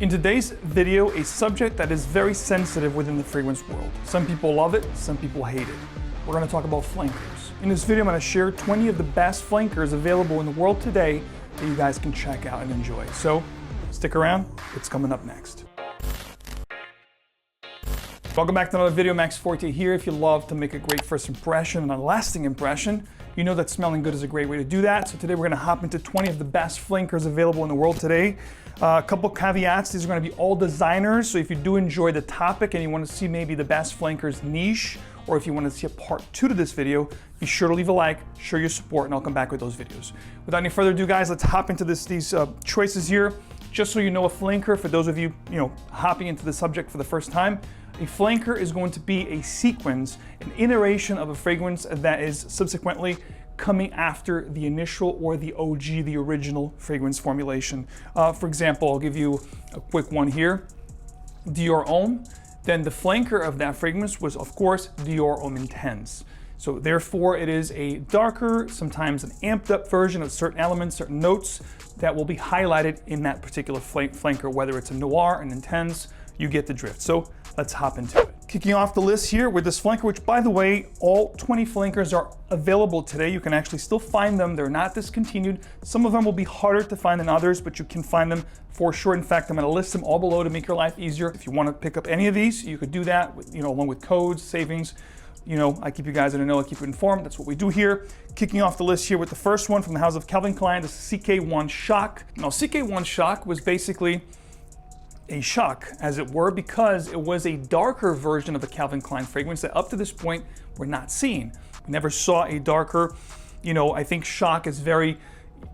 In today's video, a subject that is very sensitive within the fragrance world. Some people love it, some people hate it. We're going to talk about flankers. In this video, I'm going to share 20 of the best flankers available in the world today that you guys can check out and enjoy. So stick around, it's coming up next. Welcome back to another video. 𝐿𝐀𝐗𝐏𝐿 here. If you love to make a great first impression and a lasting impression, you know that smelling good is a great way to do that. So today we're going to hop into 20 of the best flankers available in the world today. A couple caveats. These are going to be all designers. So if you do enjoy the topic and you want to see maybe the best flankers niche, or if you want to see a part 2 to this video, be sure to leave a like, show your support, and I'll come back with those videos. Without any further ado, guys, let's hop into these choices here. Just so you know, a flanker, for those of you, hopping into the subject for the first time, a flanker is going to be a sequence, an iteration of a fragrance that is subsequently coming after the initial or the OG, the original fragrance formulation. For example, I'll give you a quick one here. Dior Homme, then the flanker of that fragrance was, of course, Dior Homme Intense. So therefore, it is a darker, sometimes an amped up version of certain elements, certain notes that will be highlighted in that particular flanker, whether it's a noir, an intense, you get the drift. So let's hop into it. Kicking off the list here with this flanker, which by the way, all 20 flankers are available today. You can actually still find them. They're not discontinued. Some of them will be harder to find than others, but you can find them for sure. In fact, I'm gonna list them all below to make your life easier. If you wanna pick up any of these, you could do that, along with codes, savings. I keep you guys in the know, I keep you informed. That's what we do here. Kicking off the list here with the first one from the house of Calvin Klein, the CK1 Shock. Now, CK1 Shock was basically a shock, as it were, because it was a darker version of the Calvin Klein fragrance that up to this point we're not seeing. We never saw a darker, I think Shock is very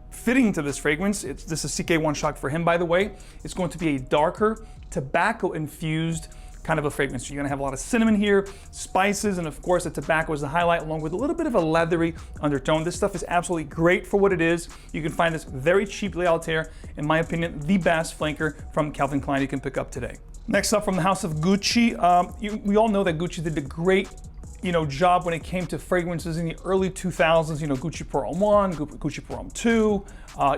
fitting to this fragrance. This is CK1 Shock for him, by the way. It's going to be a darker, tobacco-infused kind of a fragrance. So you're gonna have a lot of cinnamon here, spices, and of course the tobacco is the highlight, along with a little bit of a leathery undertone. This stuff is absolutely great for what it is. You can find this very cheaply out there. In my opinion, the best flanker from Calvin Klein you can pick up today. Next up, from the house of Gucci, we all know that Gucci did a great job when it came to fragrances in the early 2000s. Gucci Pour Homme 1, Gucci Pour Homme 2.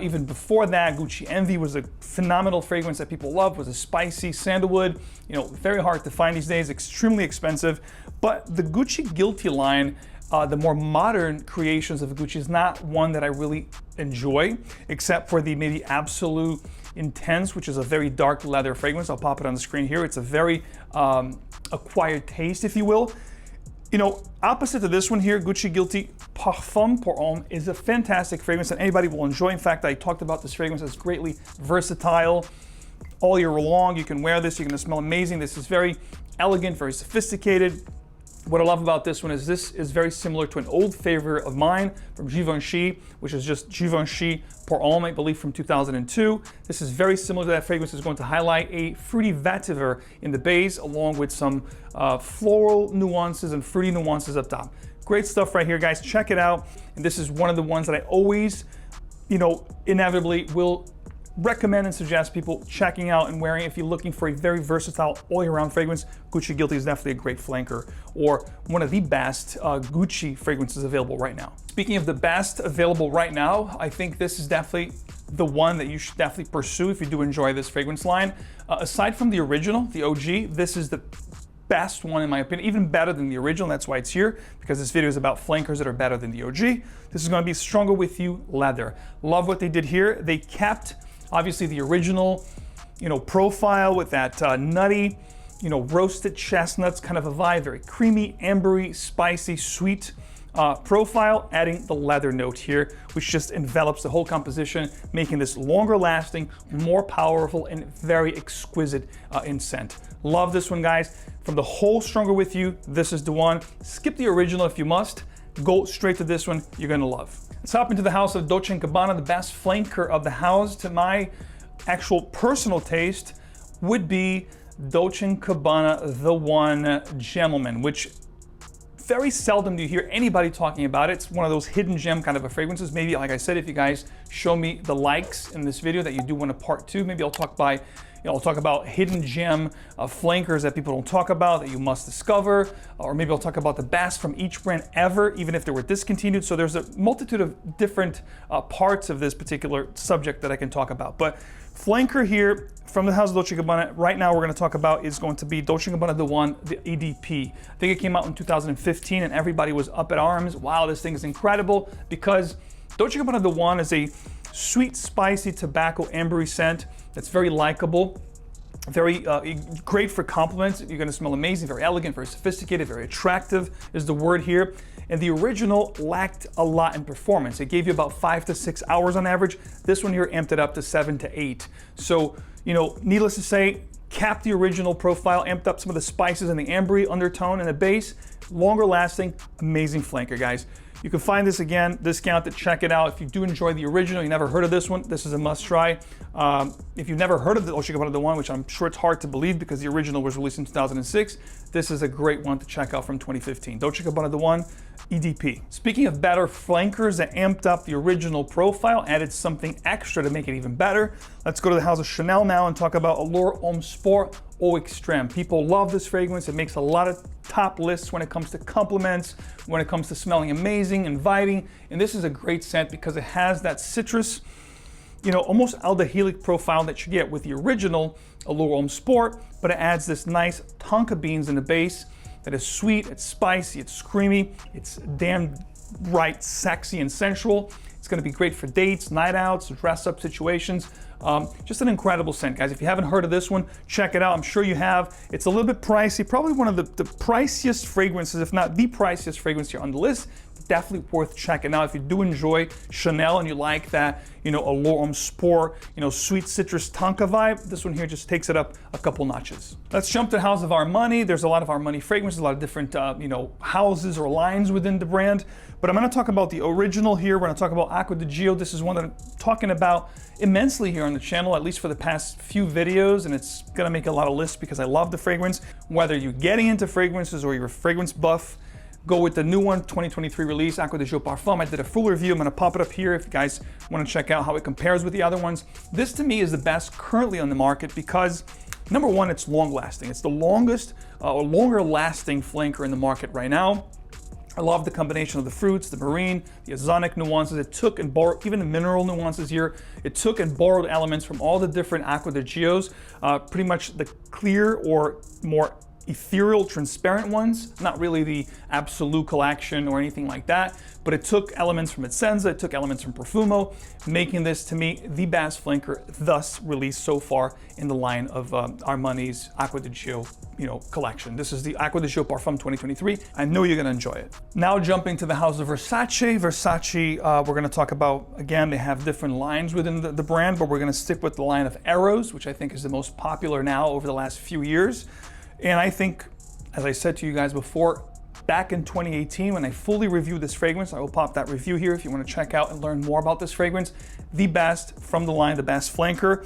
Even before that, Gucci Envy was a phenomenal fragrance that people loved, was a spicy sandalwood. Very hard to find these days, extremely expensive. But the Gucci Guilty line, the more modern creations of Gucci, is not one that I really enjoy, except for the maybe Absolute Intense, which is a very dark leather fragrance. I'll pop it on the screen here. It's a very acquired taste, if you will. Opposite to this one here, Gucci Guilty Parfum Pour Homme is a fantastic fragrance that anybody will enjoy. In fact, I talked about this fragrance as greatly versatile. All year long, you can wear this, you're gonna smell amazing. This is very elegant, very sophisticated. What I love about this one is this is very similar to an old favorite of mine from Givenchy, which is just Givenchy Pour Homme, I believe from 2002. This is very similar to that fragrance. It's going to highlight a fruity vetiver in the base, along with some floral nuances and fruity nuances up top. Great stuff right here, guys. Check it out. And this is one of the ones that I always, inevitably will recommend and suggest people checking out and wearing if you're looking for a very versatile all-year-round fragrance. Gucci Guilty is definitely a great flanker, or one of the best Gucci fragrances available right now. Speaking of the best available right now, I think this is definitely the one that you should definitely pursue if you do enjoy this fragrance line. Aside from the original, the OG, this is the best one in my opinion, even better than the original. That's why it's here, because this video is about flankers that are better than the OG. This is going to be Stronger With You Leather. Love what they did here. They kept obviously the original, profile with that nutty, roasted chestnuts kind of a vibe, very creamy, ambery, spicy, sweet profile, adding the leather note here, which just envelops the whole composition, making this longer lasting, more powerful, and very exquisite in scent. Love this one, guys. From the whole Stronger With You, this is the one. Skip the original if you must. Go straight to this one, you're gonna love. Let's hop into the house of Dolce & Gabbana. The best flanker of the house, to my actual personal taste, would be Dolce & Gabbana The One Gentleman, which very seldom do you hear anybody talking about it. It's one of those hidden gem kind of a fragrances. Maybe, like I said, if you guys show me the likes in this video that you do want a part 2. Maybe I'll talk I'll talk about hidden gem flankers that people don't talk about that you must discover, or maybe I'll talk about the best from each brand ever, even if they were discontinued. So there's a multitude of different parts of this particular subject that I can talk about. But flanker here from the house of Dolce & Gabbana, right now we're going to talk about is going to be Dolce & Gabbana the one, the EDP. I think it came out in 2015 and everybody was up at arms. Wow, this thing is incredible, because Dolce & Gabbana the one is a sweet, spicy tobacco ambery scent that's very likable, very great for compliments. You're gonna smell amazing, very elegant, very sophisticated, very attractive is the word here. And the original lacked a lot in performance. It gave you about 5 to 6 hours on average. This one here amped it up to 7 to 8. So, needless to say, capped the original profile, amped up some of the spices and the ambery undertone and the base. Longer lasting, amazing flanker, guys. You can find this again, discounted, check it out. If you do enjoy the original, you never heard of this one, this is a must try. If you've never heard of the Dolce & Gabbana the one, which I'm sure it's hard to believe because the original was released in 2006, this is a great one to check out from 2015. Dolce & Gabbana the one, EDP. Speaking of better flankers that amped up the original profile, added something extra to make it even better, let's go to the house of Chanel now and talk about Allure Homme Sport Eau Extreme. People love this fragrance. It makes a lot of top lists when it comes to compliments, when it comes to smelling amazing, inviting. And this is a great scent because it has that citrus, almost aldehydic profile that you get with the original Allure Homme Sport, but it adds this nice tonka beans in the base that is sweet, it's spicy, it's creamy, it's damn right sexy and sensual. It's gonna be great for dates, night outs, dress up situations. Just an incredible scent, guys. If you haven't heard of this one, check it out. I'm sure you have. It's a little bit pricey, probably one of the priciest fragrances, if not the priciest fragrance here on the list. Definitely worth checking out if you do enjoy Chanel and you like that, Allure Homme Sport, sweet citrus tonka vibe. This one here just takes it up a couple notches. Let's jump to the house of Armani. There's a lot of Armani fragrances, a lot of different, houses or lines within the brand. But I'm going to talk about the original here. We're going to talk about 𝐴𝐻𝐻𝐿. This is one that I'm talking about immensely here on the channel, at least for the past few videos, and it's going to make a lot of lists because I love the fragrance. Whether you're getting into fragrances or you're a fragrance buff, go with the new one, 2023 release, 𝐴𝐻𝐻𝐿 Parfum. I did a full review. I'm going to pop it up here if you guys want to check out how it compares with the other ones. This to me is the best currently on the market because, number one, it's long lasting. It's the longest or longer lasting flanker in the market right now. I love the combination of the fruits, the marine, the ozonic nuances. It took and borrowed, even the mineral nuances here, it took and borrowed elements from all the different 𝐴𝐻𝐻𝐿s, pretty much the clear or more ethereal, transparent ones, not really the absolute collection or anything like that, but it took elements from Essenza, it took elements from Profumo, making this to me the best flanker thus released so far in the line of Armani's 𝐴𝐻𝐻𝐿, collection. This is the 𝐴𝐻𝐻𝐿 Parfum 2023. I know you're gonna enjoy it. Now jumping to the house of Versace. Versace, we're gonna talk about, again, they have different lines within the brand, but we're gonna stick with the line of Eros, which I think is the most popular now over the last few years. And I think, as I said to you guys before, back in 2018, when I fully reviewed this fragrance, I will pop that review here if you want to check out and learn more about this fragrance. The best from the line, the best flanker.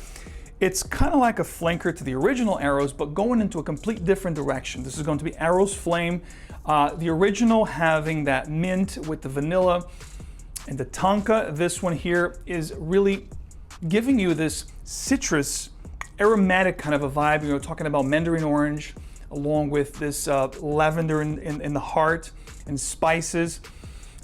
It's kind of like a flanker to the original Eros, but going into a complete different direction. This is going to be Eros Flame. The original having that mint with the vanilla and the tonka. This one here is really giving you this citrus, aromatic kind of a vibe. You're talking about mandarin orange, along with this lavender in the heart and spices.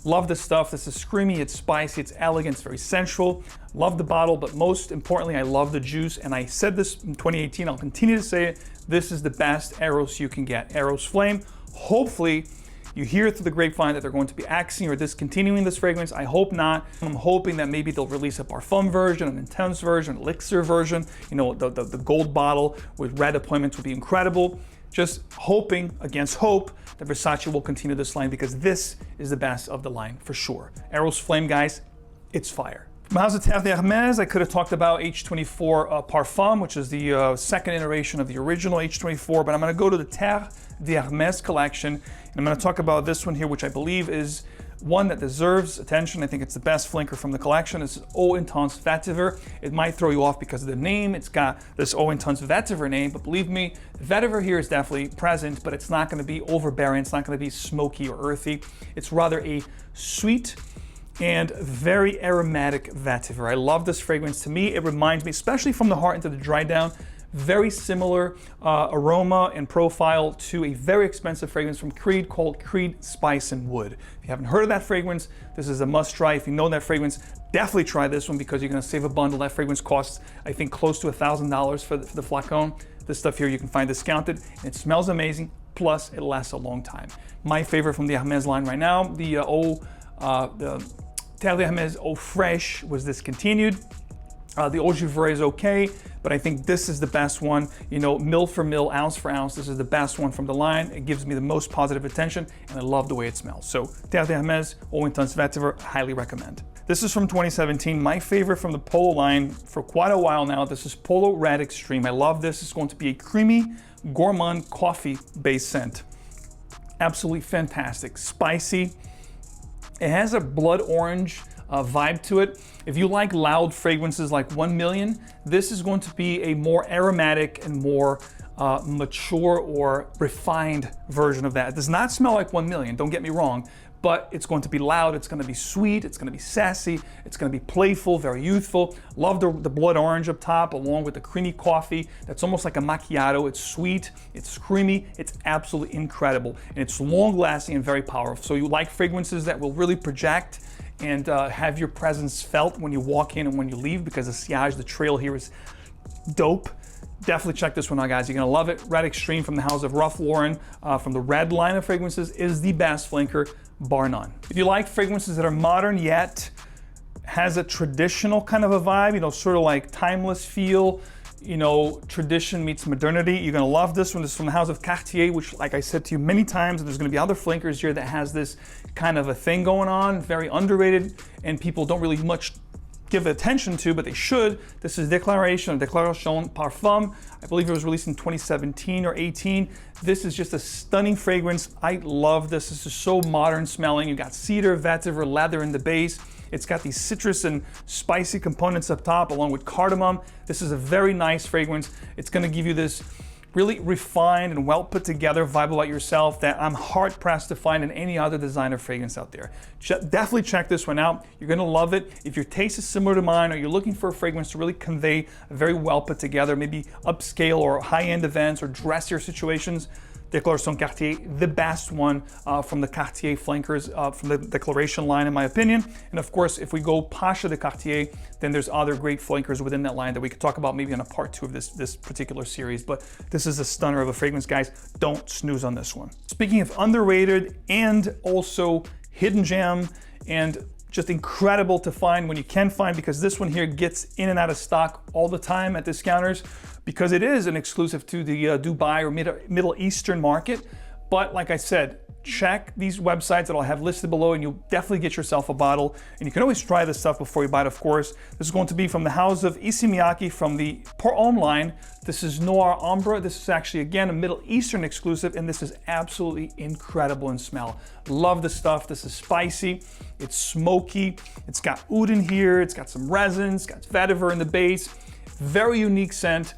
Love the stuff. This is screamy, it's spicy, it's elegant, it's very sensual. Love the bottle, but most importantly, I love the juice. And I said this in 2018, I'll continue to say it. This is the best Eros you can get. Eros Flame. Hopefully, you hear through the grapevine that they're going to be axing or discontinuing this fragrance. I hope not. I'm hoping that maybe they'll release a Parfum version, an intense version, an elixir version. The gold bottle with red appointments would be incredible. Just hoping against hope that Versace will continue this line because this is the best of the line for sure. Eros Flame, guys, it's fire. From House of Hermès, I could have talked about H24 Parfum, which is the second iteration of the original H24, but I'm going to go to the Terre d'Hermès collection, and I'm going to talk about this one here, which I believe is one that deserves attention. I think it's the best flanker from the collection. This is Eau Intense Vetiver. It might throw you off because of the name. It's got this Eau Intense Vetiver name, but believe me, Vetiver here is definitely present, but it's not going to be overbearing. It's not going to be smoky or earthy. It's rather a sweet, and very aromatic vetiver. I love this fragrance. To me, it reminds me, especially from the heart into the dry down, very similar aroma and profile to a very expensive fragrance from Creed called Creed Spice and Wood. If you haven't heard of that fragrance, this is a must try. If you know that fragrance, definitely try this one because you're gonna save a bundle. That fragrance costs, I think, close to $1,000 for the flacon. This stuff here you can find discounted, and it smells amazing, plus it lasts a long time. My favorite from the Hermès line right now, the Terre d'Hermès Eau Fraiche was discontinued. The Eau Givre is okay, but I think this is the best one. You know, mil for mil, ounce for ounce, this is the best one from the line. It gives me the most positive attention, and I love the way it smells. So, Terre d'Hermès Eau Intense Vetiver, highly recommend. This is from 2017, my favorite from the Polo line for quite a while now. This is Polo Red Extreme. I love this. It's going to be a creamy, gourmand coffee-based scent. Absolutely fantastic, spicy. It has a blood orange vibe to it. If you like loud fragrances like 1 Million, this is going to be a more aromatic and more mature or refined version of that. It does not smell like 1 Million, don't get me wrong, but it's going to be loud, it's going to be sweet, it's going to be sassy, it's going to be playful, very youthful. Love the blood orange up top along with the creamy coffee. That's almost like a macchiato. It's sweet, it's creamy, it's absolutely incredible. And it's long lasting and very powerful. So you like fragrances that will really project and have your presence felt when you walk in and when you leave, because the sillage, the trail here is dope. Definitely check this one out, guys. You're gonna love it. Red Extreme from the house of Ralph Lauren, from the Red line of fragrances, is the best flanker, bar none. If you like fragrances that are modern yet has a traditional kind of a vibe, you know, sort of like timeless feel, you know, tradition meets modernity, you're gonna love this one. This is from the house of Cartier, which, like I said to you many times, and there's gonna be other flankers here that has this kind of a thing going on, very underrated, and people don't really much give attention to, but they should. This is Déclaration Parfum. I believe it was released in 2017 or 18. This is just a stunning fragrance. I love this. This is so modern smelling. You got cedar, vetiver, leather in the base. It's got these citrus and spicy components up top along with cardamom. This is a very nice fragrance. It's gonna give you this really refined and well put together vibe about yourself that I'm hard pressed to find in any other designer fragrance out there. Definitely check this one out. You're gonna love it. If your taste is similar to mine, or you're looking for a fragrance to really convey a very well put together, maybe upscale or high-end events or dressier situations, Déclaration Cartier, the best one from the Cartier flankers, from the Déclaration line, in my opinion. And of course, if we go Pacha de Cartier, then there's other great flankers within that line that we could talk about maybe in a part 2 of this particular series. But this is a stunner of a fragrance, guys. Don't snooze on this one. Speaking of underrated and also hidden gem and just incredible to find when you can find, because this one here gets in and out of stock all the time at discounters, because it is an exclusive to the Dubai or Middle Eastern market. But like I said, check these websites that I'll have listed below, and you'll definitely get yourself a bottle. And you can always try this stuff before you buy it, of course. This is going to be from the house of Issey Miyake from the Homme line. This is Noir Ombre. This is actually, again, a Middle Eastern exclusive, and this is absolutely incredible in smell. Love the stuff. This is spicy, it's smoky, it's got oud in here, it's got some resins, it's got vetiver in the base. Very unique scent.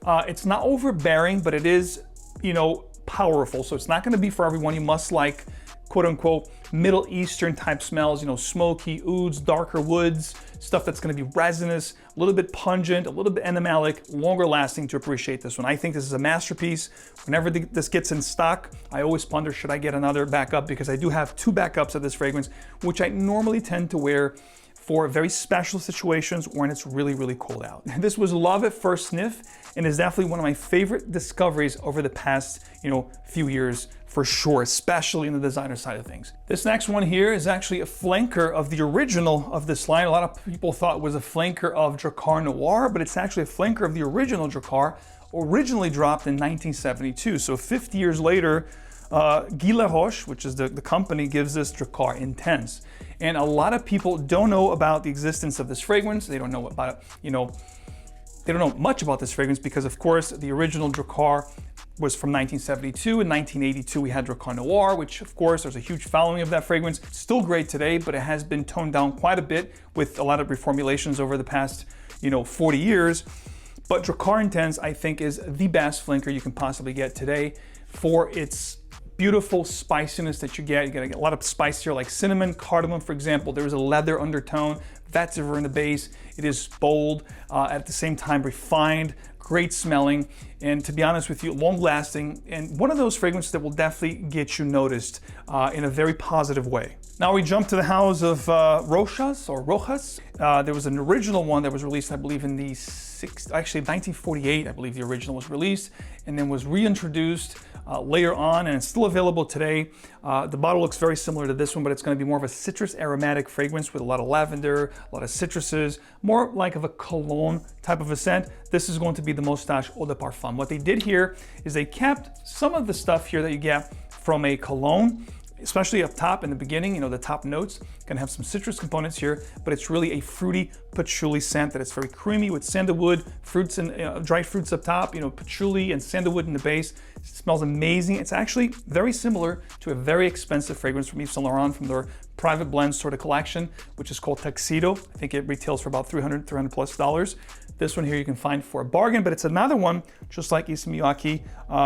It's not overbearing, but it is, you know, powerful. So it's not going to be for everyone. You must like, quote unquote, Middle Eastern type smells, you know, smoky, ouds, darker woods, stuff that's going to be resinous, a little bit pungent, a little bit animalic, longer lasting to appreciate this one. I think this is a masterpiece. Whenever this gets in stock, I always ponder, should I get another backup? Because I do have 2 backups of this fragrance, which I normally tend to wear for very special situations when it's really, really cold out. This was love at first sniff, and is definitely one of my favorite discoveries over the past, you know, few years for sure, especially in the designer side of things. This next one here is actually a flanker of the original of this line. A lot of people thought it was a flanker of Drakkar Noir, but it's actually a flanker of the original Drakkar, originally dropped in 1972. So 50 years later, Guy Laroche, which is the company, gives this Drakkar Intense. And a lot of people don't know about the existence of this fragrance. They don't know about it, you know, they don't know much about this fragrance because, of course, the original Drakkar was from 1972. In 1982, we had Drakkar Noir, which, of course, there's a huge following of that fragrance. It's still great today, but it has been toned down quite a bit with a lot of reformulations over the past, you know, 40 years. But Drakkar Intense, I think, is the best flanker you can possibly get today for its beautiful spiciness that you get. You're gonna get a lot of spice here, like cinnamon, cardamom, for example. There's a leather undertone, vetiver in the base. It is bold, at the same time refined, great smelling, and to be honest with you, long lasting, and one of those fragrances that will definitely get you noticed in a very positive way. Now we jump to the house of Rojas or Rojas. There was an original one that was released, I believe, in the 1948, I believe the original was released, and then was reintroduced later on, and it's still available today. The bottle looks very similar to this one, but it's going to be more of a citrus aromatic fragrance with a lot of lavender, a lot of citruses, more like of a cologne type of a scent. This is going to be the Moustache Eau de Parfum. What they did here is they kept some of the stuff here that you get from a cologne, especially up top in the beginning, you know, the top notes can have some citrus components here, but it's really a fruity patchouli scent that is very creamy with sandalwood, fruits and dried fruits up top, you know, patchouli and sandalwood in the base. It smells amazing. It's actually very similar to a very expensive fragrance from Yves Saint Laurent from their private blend sort of collection, which is called Tuxedo. I think it retails for about $300 plus. This one here you can find for a bargain, but it's another one, just like Issa Miyake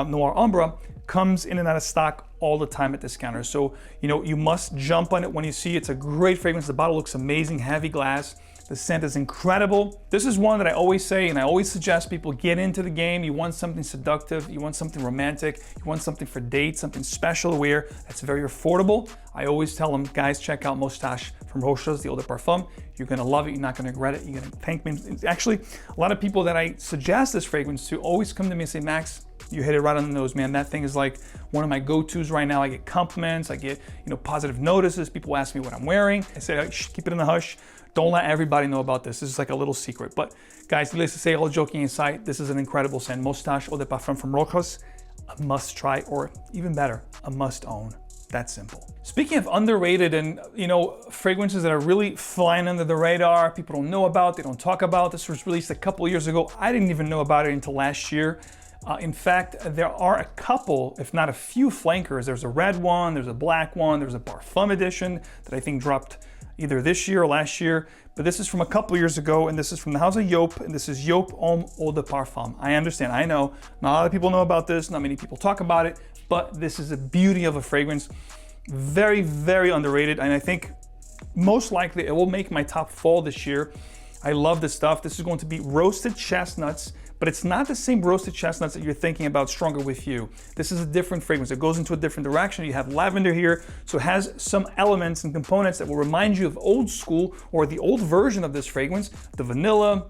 Noir Umbra, comes in and out of stock all the time at discounters. So, you know, you must jump on it when you see it. It's a great fragrance. The bottle looks amazing, heavy glass. The scent is incredible. This is one that I always say, and I always suggest people get into the game. You want something seductive, you want something romantic, you want something for dates, something special to wear that's very affordable. I always tell them, guys, check out Moustache from Rojas, the Eau de Parfum. You're gonna love it, you're not gonna regret it, you're gonna thank me. Actually, a lot of people that I suggest this fragrance to always come to me and say, Max, you hit it right on the nose, man. That thing is like one of my go-tos right now. I get compliments, I get, you know, positive notices. People ask me what I'm wearing. I say, keep it in the hush. Don't let everybody know about this. This is like a little secret. But guys, needless to say, all joking aside, this is an incredible scent. Moustache Eau de Parfum from Rojas, a must try, or even better, a must own. That simple. Speaking of underrated and, you know, fragrances that are really flying under the radar, people don't know about, they don't talk about. This was released a couple years ago. I didn't even know about it until last year. In fact, there are a couple, if not a few flankers. There's a red one, there's a black one, there's a Parfum edition that I think dropped either this year or last year, but this is from a couple years ago, and this is from the house of Joop, and this is Joop Homme Eau de Parfum. I understand, I know, not a lot of people know about this, not many people talk about it, but this is a beauty of a fragrance. Very, very underrated, and I think most likely it will make my top fall this year. I love this stuff. This is going to be roasted chestnuts, but it's not the same roasted chestnuts that you're thinking about Stronger With You. This is a different fragrance. It goes into a different direction. You have lavender here, so it has some elements and components that will remind you of old school or the old version of this fragrance. The vanilla,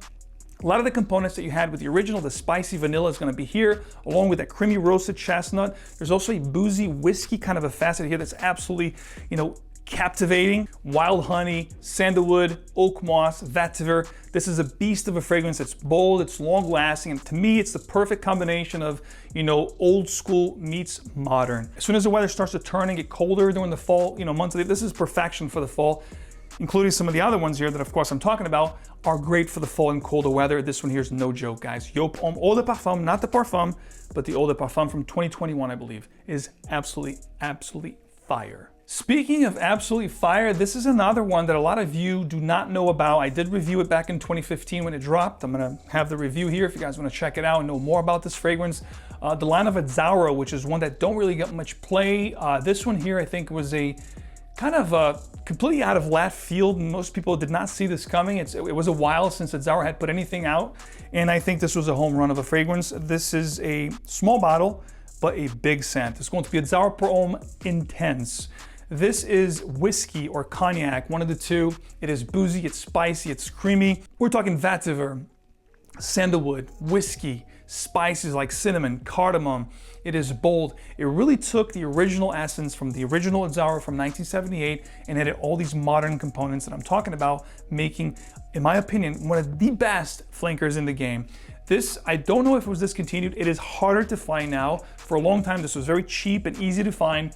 a lot of the components that you had with the original, the spicy vanilla is gonna be here, along with that creamy roasted chestnut. There's also a boozy whiskey kind of a facet here that's absolutely, you know, captivating. Wild honey, sandalwood, Oakmoss, vetiver. This is a beast of a fragrance. It's bold, it's long lasting, and to me, it's the perfect combination of, you know, old school meets modern. As soon as the weather starts to turn and get colder during the fall, you know, months, this is perfection for the fall, including some of the other ones here that, of course, I'm talking about are great for the fall and colder weather. This one here is no joke, guys. Joop Homme Eau de Parfum, not the Parfum, but the Eau de Parfum from 2021, I believe, is absolutely, absolutely fire. Speaking of absolutely fire, this is another one that a lot of you do not know about. I did review it back in 2015 when it dropped. I'm gonna have the review here if you guys wanna check it out and know more about this fragrance. The line of 𝐒𝐻𝐿𝐴, which is one that don't really get much play. This one here I think was a kind of completely out of left field. Most people did not see this coming. It was a while since 𝐒𝐻𝐿𝐴 had put anything out, and I think this was a home run of a fragrance. This is a small bottle, but a big scent. It's going to be 𝐒𝐻𝐿𝐴 Pour Homme Intense. This is whiskey or cognac, one of the two. It is boozy, it's spicy, it's creamy. We're talking vetiver, sandalwood, whiskey, spices like cinnamon, cardamom. It is bold. It really took the original essence from the original 𝐒𝐻𝐿𝐴 from 1978 and added all these modern components that I'm talking about, making, in my opinion, one of the best flankers in the game. This, I don't know if it was discontinued. It is harder to find now. For a long time, this was very cheap and easy to find.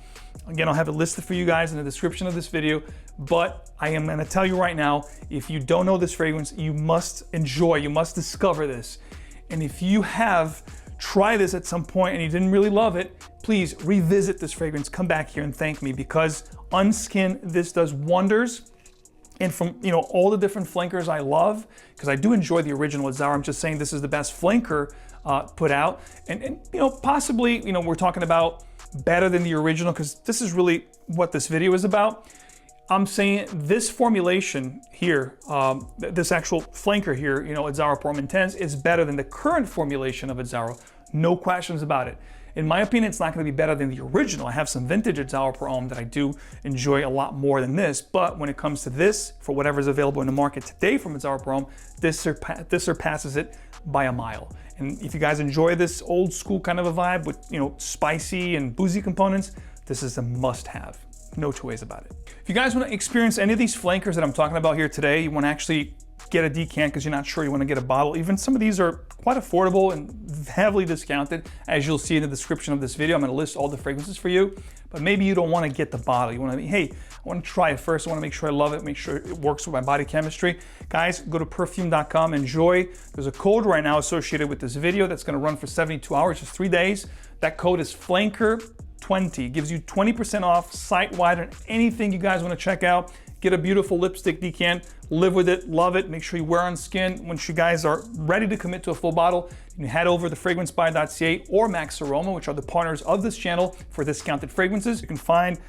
Again, I'll have it listed for you guys in the description of this video, but I am gonna tell you right now, if you don't know this fragrance, you must enjoy, you must discover this. And if you have tried this at some point and you didn't really love it, please revisit this fragrance, come back here and thank me, because unskin, this does wonders. And from, you know, all the different flankers I love, because I do enjoy the original 𝐒𝐻𝐿𝐴, I'm just saying this is the best flanker put out. And you know, possibly, you know, we're talking about better than the original, because this is really what this video is about. I'm saying this formulation here, this actual flanker here, you know, 𝐬𝐴ZARO Pour Homme Intense, is better than the current formulation of 𝐬𝐴ZARO. No questions about it. In my opinion, it's not going to be better than the original. I have some vintage 𝐬𝐴ZARO Pour Homme that I do enjoy a lot more than this, but when it comes to this, for whatever's available in the market today from 𝐬𝐴ZARO Pour Homme, this surpasses it by a mile. And if you guys enjoy this old school kind of a vibe with, you know, spicy and boozy components, this is a must-have. No two ways about it. If you guys want to experience any of these flankers that I'm talking about here today, you want to actually get a decant because you're not sure you want to get a bottle. Even some of these are quite affordable and heavily discounted, as you'll see in the description of this video. I'm going to list all the fragrances for you, but maybe you don't want to get the bottle. You want to be, hey, I want to try it first. I want to make sure I love it, make sure it works with my body chemistry. Guys, go to perfume.com, enjoy. There's a code right now associated with this video that's going to run for 72 hours, just 3 days. That code is flaNGER20. Gives you 20% off site-wide on anything you guys want to check out. Get a beautiful lipstick decant, live with it, love it, make sure you wear on skin. Once you guys are ready to commit to a full bottle, you can head over to fragrancebuy.ca or Max Aroma, which are the partners of this channel for discounted fragrances. You can find,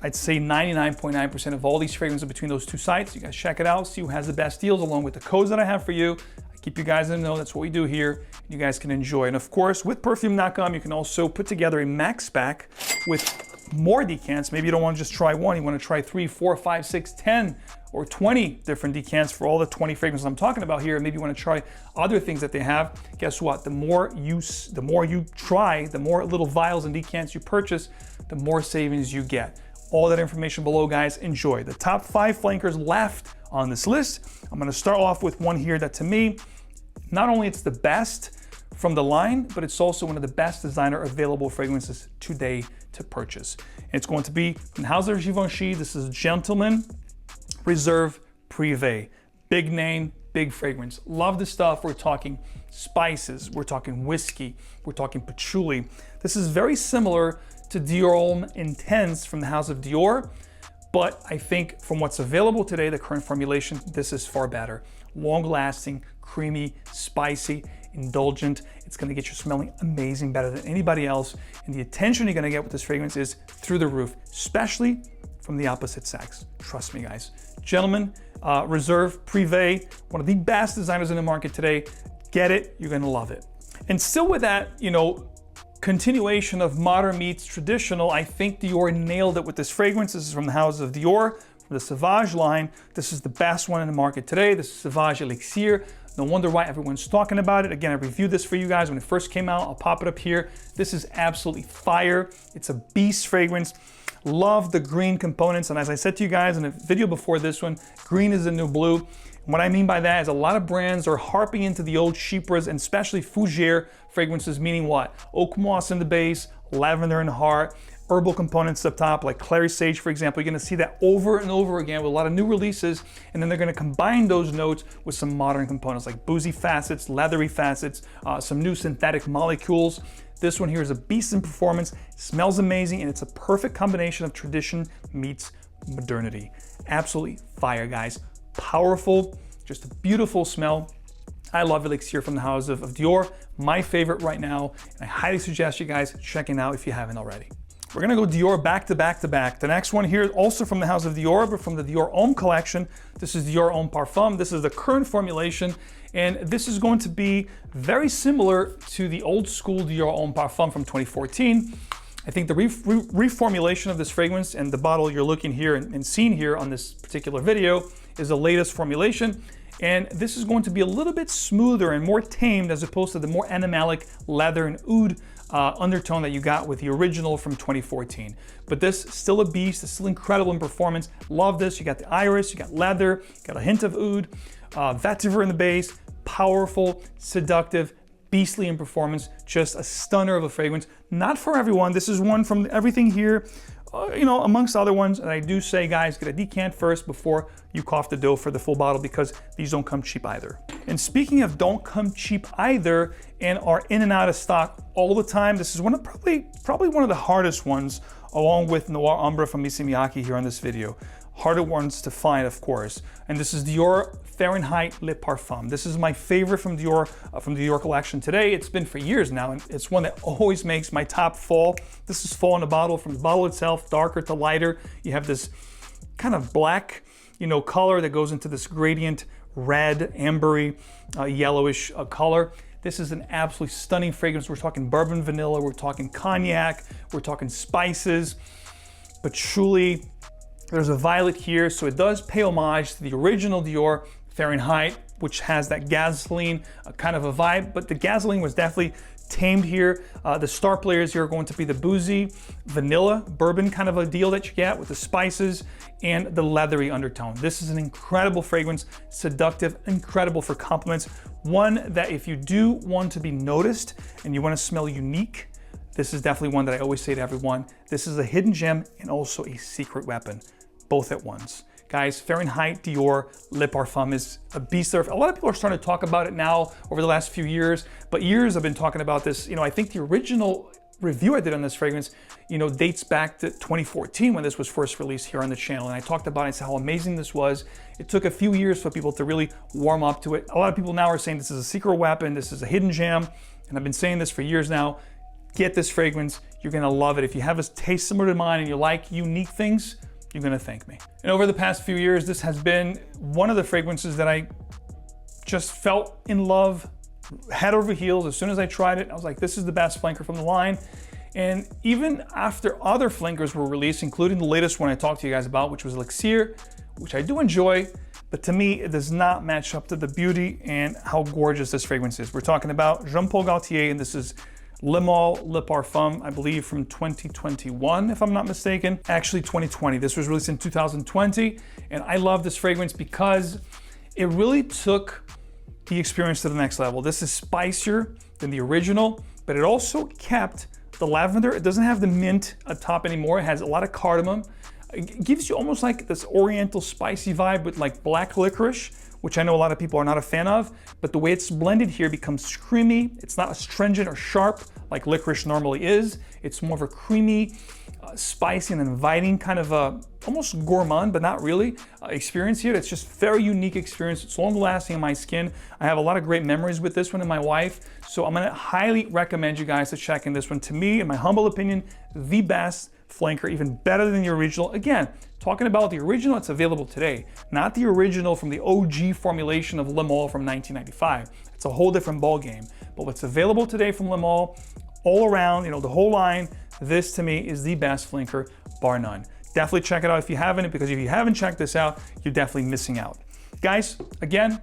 I'd say 99.9% of all these fragrances between those two sites. You guys check it out, see who has the best deals along with the codes that I have for you. I keep you guys in the know, that's what we do here. You guys can enjoy. And of course, with perfume.com, you can also put together a max pack with more decants. Maybe you don't want to just try one, you want to try 3, 4, 5, 6, 10, or 20 different decants for all the 20 fragrances I'm talking about here. And maybe you want to try other things that they have. Guess what? The more you try, the more little vials and decants you purchase, the more savings you get. All that information below, guys. Enjoy. The top 5 flankers left on this list. I'm going to start off with one here that, to me, not only it's the best from the line, but it's also one of the best designer available fragrances today to purchase. And it's going to be from Hauser Givenchy. This is Gentleman Reserve Privé. Big name, big fragrance. Love the stuff. We're talking spices, we're talking whiskey, we're talking patchouli. This is very similar to Dior Homme Intense from the house of Dior, but I think from what's available today, the current formulation, this is far better. Long lasting, creamy, spicy, indulgent. It's gonna get you smelling amazing, better than anybody else. And the attention you're gonna get with this fragrance is through the roof, especially from the opposite sex. Trust me, guys. Gentlemen, Reserve Privé, one of the best designers in the market today. Get it, you're gonna love it. And still with that, you know, continuation of modern meets traditional, I think Dior nailed it with this fragrance. This is from the house of Dior, from the Sauvage line. This is the best one in the market today. This is Sauvage Elixir. No wonder why everyone's talking about it. Again, I reviewed this for you guys when it first came out. I'll pop it up here. This is absolutely fire. It's a beast fragrance. Love the green components. And as I said to you guys in a video before this one, green is the new blue. And what I mean by that is a lot of brands are harping into the old Cypress and especially flaNGER fragrances, meaning what? Oakmoss in the base, lavender in the heart, herbal components up top, like clary sage, for example. You're gonna see that over and over again with a lot of new releases, and then they're gonna combine those notes with some modern components like boozy facets, leathery facets, some new synthetic molecules. This one here is a beast in performance, smells amazing, and it's a perfect combination of tradition meets modernity. Absolutely fire, guys. Powerful, just a beautiful smell. I love Elixir from the house of Dior, my favorite right now, and I highly suggest you guys checking out if you haven't already. We're gonna go Dior back to back to back. The next one here, also from the house of Dior, but from the Dior Homme collection. This is Dior Homme Parfum. This is the current formulation, and this is going to be very similar to the old school Dior Homme Parfum from 2014. I think the reformulation of this fragrance and the bottle you're looking here and seeing here on this particular video is the latest formulation. And this is going to be a little bit smoother and more tamed as opposed to the more animalic leather and oud undertone that you got with the original from 2014. But this, still a beast, it's still incredible in performance. Love this. You got the iris, you got leather, you got a hint of oud, vetiver in the base, powerful, seductive, beastly in performance, just a stunner of a fragrance. Not for everyone. This is one from everything here, you know, amongst other ones. And I do say, guys, get a decant first before you cough the dough for the full bottle, because these don't come cheap either. And speaking of don't come cheap either and are in and out of stock all the time, this is one of probably one of the hardest ones, along with Noir Ombre from Issey Miyake here on this video. harder ones to find, of course. And this is Dior Fahrenheit Lip Parfum. This is my favorite from the Dior collection today. It's been for years now, and it's one that always makes my top fall. This is fall in the bottle. From the bottle itself, darker to lighter. You have this kind of black, you know, color that goes into this gradient red, ambery, yellowish color. This is an absolutely stunning fragrance. We're talking bourbon vanilla, we're talking cognac, we're talking spices, patchouli. There's a violet here, so it does pay homage to the original Dior Fahrenheit, which has that gasoline kind of a vibe, but the gasoline was definitely tamed here. The star players here are going to be the boozy, vanilla, bourbon kind of a deal that you get with the spices and the leathery undertone. This is an incredible fragrance, seductive, incredible for compliments. One that if you do want to be noticed and you want to smell unique, this is definitely one that I always say to everyone. This is a hidden gem and also a secret weapon, both at once. Guys, Fahrenheit Dior Lip Parfum is a beast. A lot of people are starting to talk about it now over the last few years, but years I've been talking about this. You know, I think the original review I did on this fragrance, you know, dates back to 2014 when this was first released here on the channel. And I talked about it and said how amazing this was. It took a few years for people to really warm up to it. A lot of people now are saying this is a secret weapon, this is a hidden gem. And I've been saying this for years now. Get this fragrance, you're gonna love it. If you have a taste similar to mine and you like unique things, you're gonna thank me. And over the past few years, this has been one of the fragrances that I just felt in love, head over heels. As soon as I tried it, I was like, this is the best flanker from the line. And even after other flankers were released, including the latest one I talked to you guys about, which was 𝐿𝐸𝐴𝐿, which I do enjoy, but to me, it does not match up to the beauty and how gorgeous this fragrance is. We're talking about Jean Paul Gaultier, and this is Le Male Lip Parfum, I believe from 2021, if I'm not mistaken. Actually 2020, this was released in 2020. And I love this fragrance because it really took the experience to the next level. This is spicier than the original, but it also kept the lavender. It doesn't have the mint atop anymore. It has a lot of cardamom. It gives you almost like this oriental spicy vibe with like black licorice, which I know a lot of people are not a fan of, but the way it's blended here becomes creamy. It's not astringent or sharp like licorice normally is. It's more of a creamy, spicy and inviting kind of a almost gourmand, but not really, experience here. It's just very unique experience. It's long lasting in my skin. I have a lot of great memories with this one and my wife. So I'm gonna highly recommend you guys to check in this one. To me, in my humble opinion, the best flanker, even better than the original. Again, talking about the original that's available today, not the original from the OG formulation of Le Male from 1995. It's a whole different ball game. But what's available today from Le Male, all around, you know, the whole line, this to me is the best flanker, bar none. Definitely check it out if you haven't, because if you haven't checked this out, you're definitely missing out. Guys, again,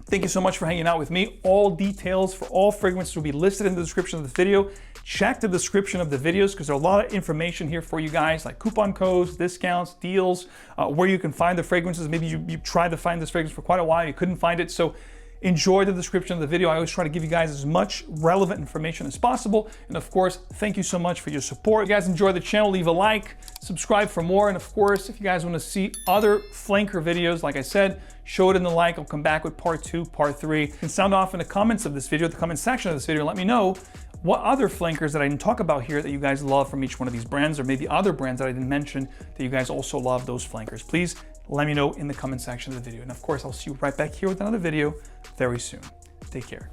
thank you so much for hanging out with me. All details for all fragrances will be listed in the description of the video. Check the description of the videos because there's a lot of information here for you guys, like coupon codes, discounts, deals, where you can find the fragrances. Maybe you tried to find this fragrance for quite a while, you couldn't find it. So enjoy the description of the video. I always try to give you guys as much relevant information as possible. And of course, thank you so much for your support. If you guys enjoy the channel, leave a like, subscribe for more. And of course, if you guys want to see other flanker videos, like I said, show it in the like. I'll come back with part 2, part 3. And sound off in the comments of this video, the comment section of this video. Let me know what other flankers that I didn't talk about here that you guys love from each one of these brands, or maybe other brands that I didn't mention that you guys also love those flankers. Please let me know in the comment section of the video. And of course, I'll see you right back here with another video very soon. Take care.